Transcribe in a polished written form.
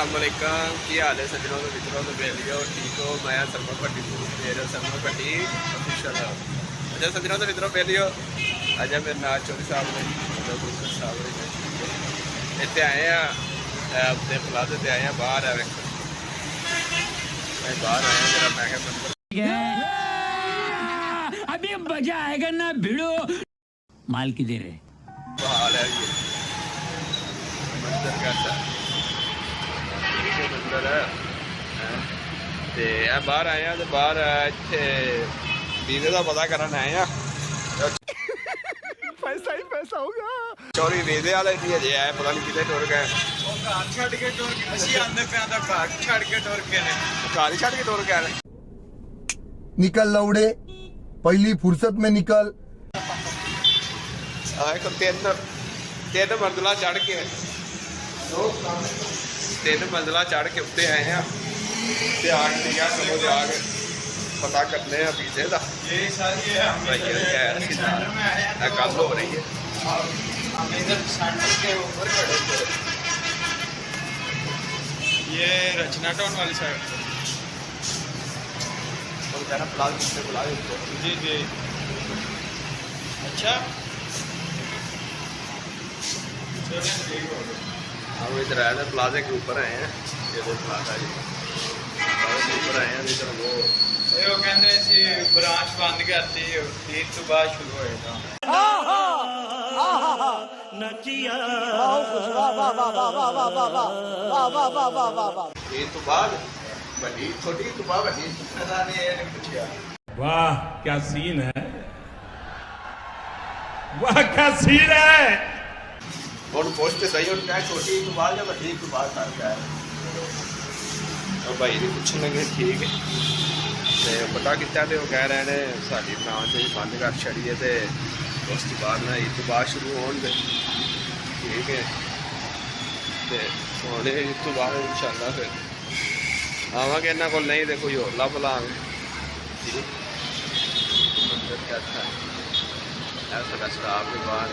अस्सलामुअलैकुम की हाल है सज्जनों तो मित्रों तो बेलियो ठीक हो। मैं सलमान भट्टी मेरे सलमान भट्टी ऑफिशियल अच्छा सज्जनों तो मित्रों बेलियो अजय मेरे नाल चौधरी साहब ने साहब इतने आए हैं अपने प्लाजे से आए हैं बाहर है मैं बाहर आया जरा मैं अभी मजा आएगा ना भिड़ो माल की दे रहे हाल है ये मंदिर कैसा मंदिर है ते बाहर आए हैं तो बाहर इतने वीजे का पता करन आए हैं पैसा ही पैसा होगा चोरी वीजे वाले नहीं अजे आए पता नहीं कितने टुर गए घर छड़ के टुर गए निकल लौड़े पहली फुर्सत में निकल तीन मंजिला चढ़ के उत्ते आए हैं चलो जाके पता करने हैं वीजे का कल हो रही है ये रचना टाउन वाली साइड बुला जी जी अच्छा हम इधर आए थे प्लाजे के ऊपर आए हैं ये प्लाजा जी प्लाजे के ऊपर आए हैं इधर वो कहते हैं ब्रांच बंद करती ईद तो बाद शुरू होएगा ईद तो बाद बड़ी छोटी तो बाद बड़ी वाह क्या सीन है वाह क्या सीन है और पोस्ट सही होता है छोटी तो बाद या बड़ी तो बाद करता है और भाई ने पूछने लगे ठीक है तो पता किया तो कह रहे हैं साड़ी ब्रांच बंद कर छड़ी है तो उस बाद ना ईद तो बाद शुरू हो ठीक है तो सोने ईद तो बाद इंशाल्लाह फिर आवांगे इन्होंने को नहीं तो कोई होर लभ लांगे मंदिर क्या अच्छा है सारा स्टाफ भी बाहर